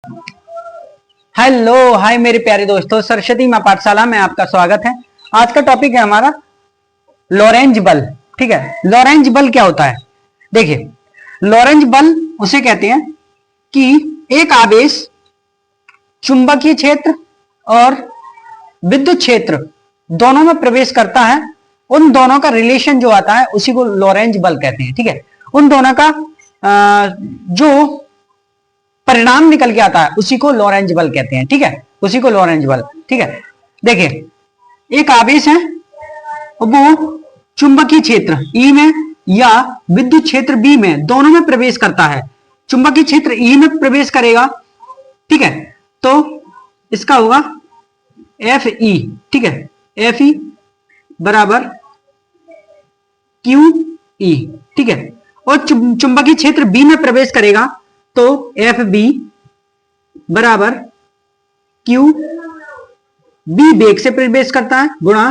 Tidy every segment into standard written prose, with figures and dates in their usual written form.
Hello hi मेरे प्यारे दोस्तों, सरस्वती मां पाठशाला में आपका स्वागत है। आज का टॉपिक है हमारा लॉरेंज बल। ठीक है, लॉरेंज बल क्या होता है? देखिए, लॉरेंज बल उसे कहते हैं कि एक आवेश चुंबकीय क्षेत्र और विद्युत क्षेत्र दोनों में प्रवेश करता है। उन दोनों का रिलेशन जो आता है उसी को लॉरेंज बल कहते हैं। ठीक है, उन दोनों का जो परिणाम निकल के आता है उसी को लॉरेंज बल कहते हैं। ठीक है, उसी को लॉरेंज बल। ठीक है, देखिए, एक आवेश है, वो चुंबकीय क्षेत्र ई में या विद्युत क्षेत्र बी में दोनों में प्रवेश करता है। चुंबकीय क्षेत्र ई में प्रवेश करेगा, ठीक है, तो इसका होगा एफ ई। ठीक है, एफ ई बराबर क्यू ई। ठीक है, और चुंबकीय क्षेत्र बी में प्रवेश करेगा तो एफ बी बराबर क्यू बी वेग से प्रवेश करता है गुणा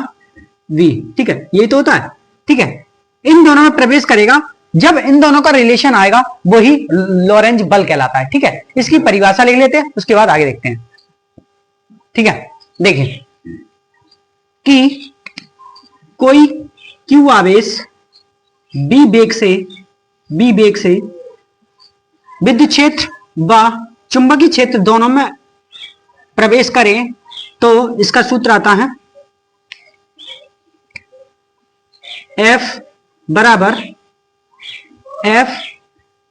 वी। ठीक है, यही तो होता है। ठीक है, इन दोनों में प्रवेश करेगा, जब इन दोनों का रिलेशन आएगा वही लॉरेंज बल कहलाता है। ठीक है, इसकी परिभाषा लिख लेते हैं, उसके बाद आगे देखते हैं। ठीक है, देखिए कि कोई क्यू आवेश बी वेग से विद्युत क्षेत्र व चुंबकीय क्षेत्र दोनों में प्रवेश करें तो इसका सूत्र आता है F बराबर एफ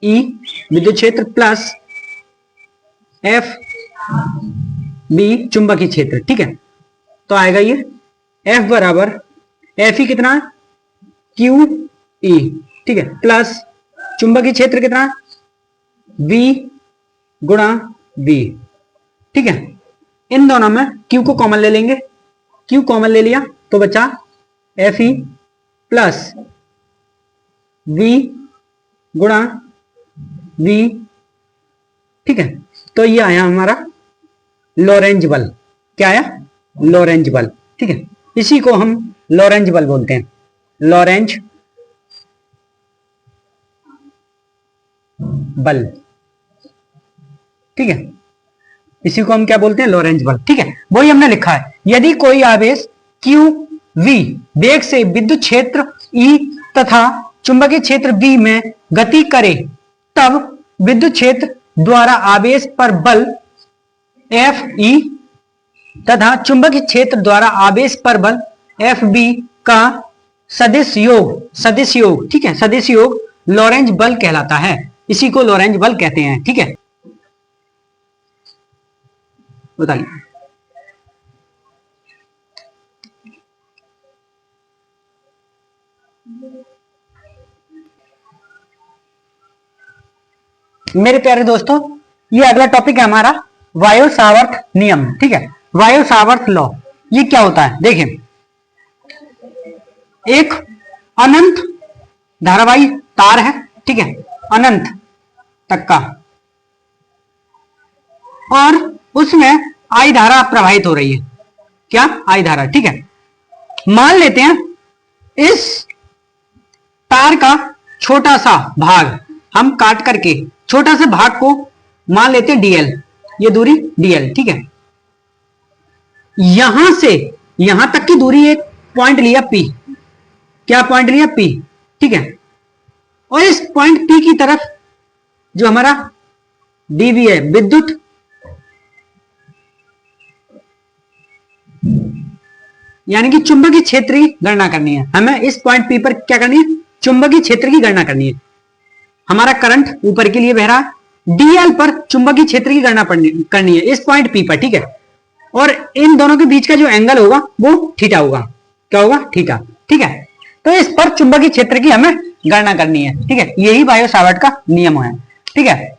ई विद्युत क्षेत्र प्लस एफ बी चुंबकीय क्षेत्र। ठीक है, तो आएगा ये F बराबर एफ ई कितना है क्यू ई। ठीक है, प्लस चुंबकीय क्षेत्र कितना है V गुणा V। ठीक है, इन दोनों में Q को कॉमन ले लेंगे, Q कॉमन ले लिया तो बचा Fe प्लस V गुणा V। ठीक है, तो ये आया हमारा लॉरेंज बल। क्या आया? लॉरेंज बल। ठीक है, इसी को हम लॉरेंज बल बोलते हैं, लॉरेंज बल। ठीक है, इसी को हम क्या बोलते हैं? लॉरेंज बल। ठीक है, वही हमने लिखा है, यदि कोई आवेश क्यू वी वेग से विद्युत क्षेत्र ई तथा चुंबकीय क्षेत्र बी में गति करे तब विद्युत क्षेत्र द्वारा आवेश पर बल एफ ई तथा चुंबकीय क्षेत्र द्वारा आवेश पर बल एफ बी का सदिश योग, ठीक है, सदिश योग लॉरेंज बल कहलाता है। इसी को लॉरेंज बल कहते हैं। ठीक है, बताइए। मेरे प्यारे दोस्तों, ये अगला टॉपिक है हमारा वायु सावर्त नियम। ठीक है, वायु सावर्त लॉ, ये क्या होता है? देखिए, एक अनंत धारावाही तार है, ठीक है, अनंत तक का, और उसमें आई धारा प्रवाहित हो रही है। क्या? आई धारा। ठीक है, मान लेते हैं इस तार का छोटा सा भाग हम काट करके छोटा सा भाग को मान लेते हैं डीएल, ये दूरी डीएल। ठीक है, यहां से यहां तक की दूरी एक पॉइंट लिया पी। क्या पॉइंट लिया? पी। ठीक है, और इस पॉइंट पी की तरफ जो हमारा डीवी है, विद्युत यानी कि चुंबकीय क्षेत्र की गणना करनी है हमें। इस पॉइंट पी पर क्या करनी है? चुंबकीय क्षेत्र की गणना करनी है। हमारा करंट ऊपर के लिए बह रहा है, डीएल पर चुंबकीय क्षेत्र की गणना करनी है इस पॉइंट पी पर। ठीक है, और इन दोनों के बीच का जो एंगल होगा वो थीटा होगा। क्या होगा? थीटा। ठीक है, तो इस पर चुंबकीय क्षेत्र की हमें गणना करनी है। ठीक है, यही वायु सावर्त का नियम है। ठीक है,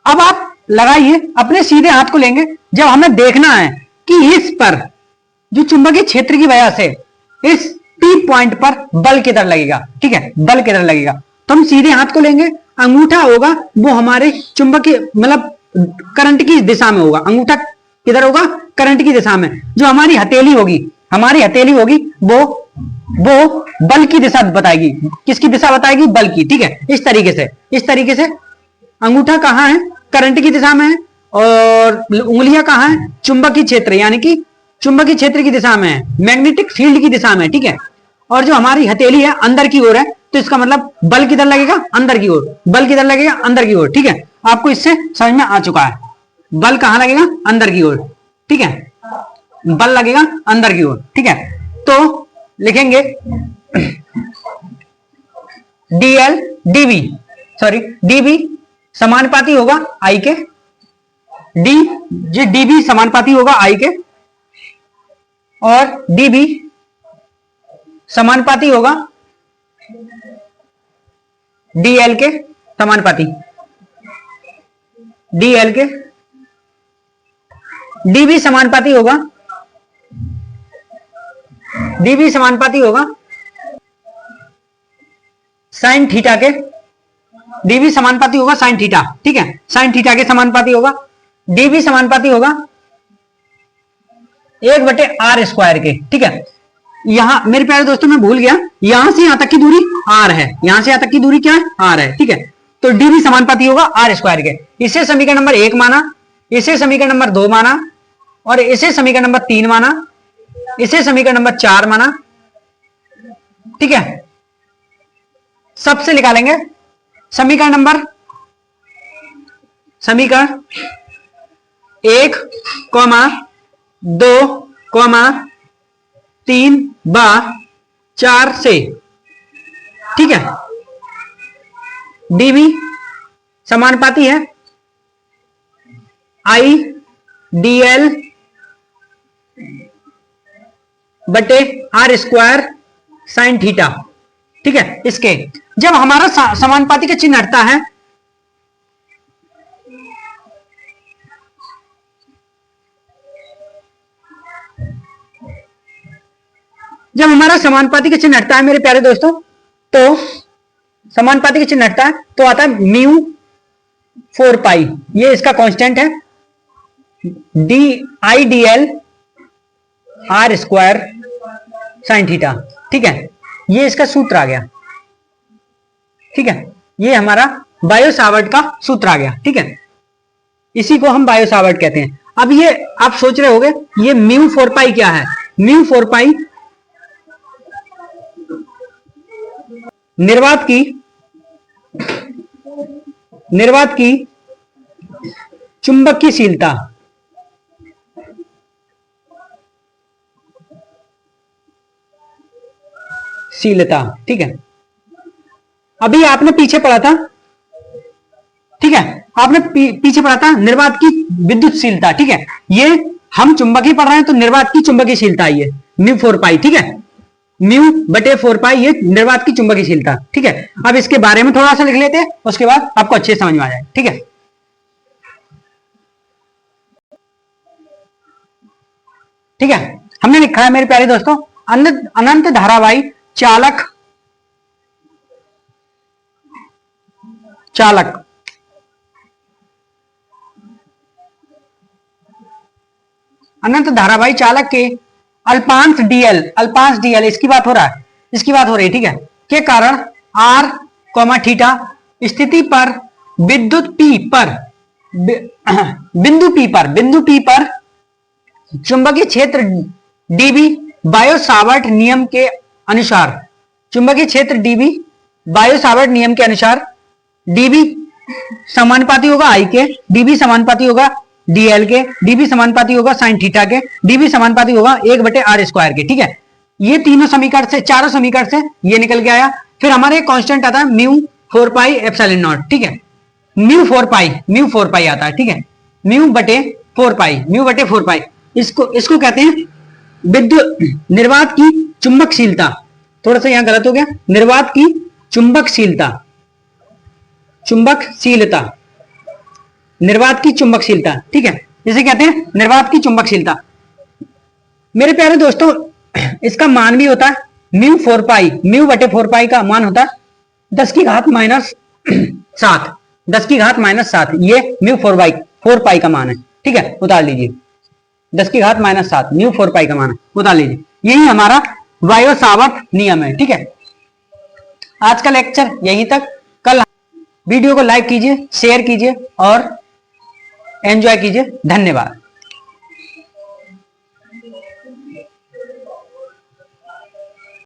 अब आप लगाइए, अपने सीधे हाथ को लेंगे, जब हमें देखना है कि इस पर जो चुंबकीय क्षेत्र की वजह से इस पी पॉइंट पर बल किधर लगेगा। ठीक है, बल किधर लगेगा, तो हम सीधे हाथ को लेंगे, अंगूठा होगा वो हमारे चुंबकीय मतलब करंट की दिशा में होगा। अंगूठा किधर होगा? करंट की दिशा में। जो हमारी हथेली होगी वो बल की दिशा बताएगी। किसकी दिशा बताएगी? बल की। ठीक है, इस तरीके से अंगूठा कहां है? करंट की दिशा में है, और उंगलियां कहाँ है, चुंबकीय क्षेत्र यानी कि चुंबकीय क्षेत्र की दिशा में है, मैग्नेटिक फील्ड की दिशा में, ठीक है। और जो हमारी हथेली है अंदर की ओर है, तो इसका मतलब बल किधर लगेगा, अंदर की ओर, बल किधर लगेगा, अंदर की ओर, ठीक है। आपको इससे समझ में आ चुका है, बल कहां लगेगा, अंदर की ओर, ठीक है, बल लगेगा अंदर की ओर, ठीक है। तो लिखेंगे डीएल डीबी, सॉरी डीबी समानुपाती होगा आई के, डीबी समानुपाती होगा आई के, और डीबी समानुपाती होगा डीएल के, समानुपाती डीएल के, डीबी समानुपाती होगा, डीबी समानुपाती होगा साइन थीटा के, डीबी समानुपाती होगा साइन थीटा, ठीक है, साइन थीटा के समानुपाती होगा, डीबी समानुपाती होगा 1/r² के, ठीक है। यहां मेरे प्यारे दोस्तों मैं भूल गया, यहां से यहां तक की दूरी r है, यहां से यहां तक की दूरी क्या है, r है, ठीक है। तो डीबी समानुपाती होगा r² के। इसे समीकरण नंबर 1 माना, इसे समीकरण नंबर 2 माना, और इसे समीकरण नंबर 3 माना, इसे समीकरण नंबर 4 माना, ठीक है। सबसे निकालेंगे समीकरण 1, 2, 3 व 4 से, ठीक है। डीबी समानुपाती है आई डीएल बटे r² साइन थीटा, ठीक है। इसके जब हमारा समानुपाती का चिन्ह हटता है, जब हमारा समानुपाती का चिन्ह हटता है मेरे प्यारे दोस्तों, तो समानुपाती का चिन्ह हटता है तो आता है म्यू 4 पाई, ये इसका कांस्टेंट है, D I D L r² sine theta, ठीक है। ये इसका सूत्र आ गया, ठीक है, ये हमारा बायो सावर्ट का सूत्र आ गया, ठीक है। इसी को हम बायो सावर्ट कहते हैं। अब ये आप सोच रहे होंगे ये म्यू 4 पाई क्या है, म्यू 4 पाई निर्वात की चुंबकीयशीलता, ठीक है। अभी आपने पीछे पढ़ा था, ठीक है, आपने पीछे पढ़ा था निर्वात की विद्युतशीलता, ठीक है। ये हम चुंबकीय पढ़ रहे हैं तो निर्वात की चुंबकीयशीलता आई है म्यू 4 पाई, ठीक है, म्यू बटे 4 पाई, ये निर्वात की चुंबकीयशीलता, ठीक है। अब इसके बारे में थोड़ा सा लिख लेते हैं, उसके बाद आपको अच्छे समझ में आ जाए, ठीक है। ठीक है, हमने लिखा है मेरे प्यारे दोस्तों, अनंत धारावाही चालक अनंत धारावाही चालक के अल्पांश डीएल इसकी बात हो रहा है, इसकी बात हो रही है, ठीक है, के कारण r, थीटा स्थिति पर विद्युत बिंदु P पर चुंबकीय क्षेत्र dB बायो सावर्ट नियम के अनुसार, चुंबकीय क्षेत्र dB बायो सावर्ट नियम के अनुसार dB समानुपाती होगा I के, dB समानुपाती होगा dl के, dB समानुपाती होगा साइन थीटा के, dB समानुपाती होगा 1/r² के, ठीक है। ये तीनों समीकरण से, चारों समीकरण से ये निकल के आया। फिर हमारे कांस्टेंट आता है म्यू 4 पाई एप्सिलॉन नॉट, ठीक है, म्यू 4 पाई आता है, ठीक है, म्यू बटे 4 पाई, इसको कहते हैं विद्युत निर्वात की चुंबकशीलता। थोड़ा सा यहां गलत हो गया, निर्वात की चुंबकशीलता, निर्वात की चुंबकशीलता, ठीक है, इसे कहते हैं निर्वात की चुंबकशीलता। मेरे प्यारे दोस्तों, इसका मान भी होता है म्यू 4 पाई, म्यू बटे 4 पाई का मान होता है 10 की घात -7, ये म्यू 4 पाई का मान है, ठीक है, उतार लीजिए, 10 की घात -7 म्यू 4 पाई का मान है, उतार लीजिए। यही हमारा बायो सावर्ट नियम है, ठीक है। आज का लेक्चर यहीं तक। कल वीडियो को लाइक कीजिए, शेयर कीजिए और एंजॉय कीजिए। धन्यवाद।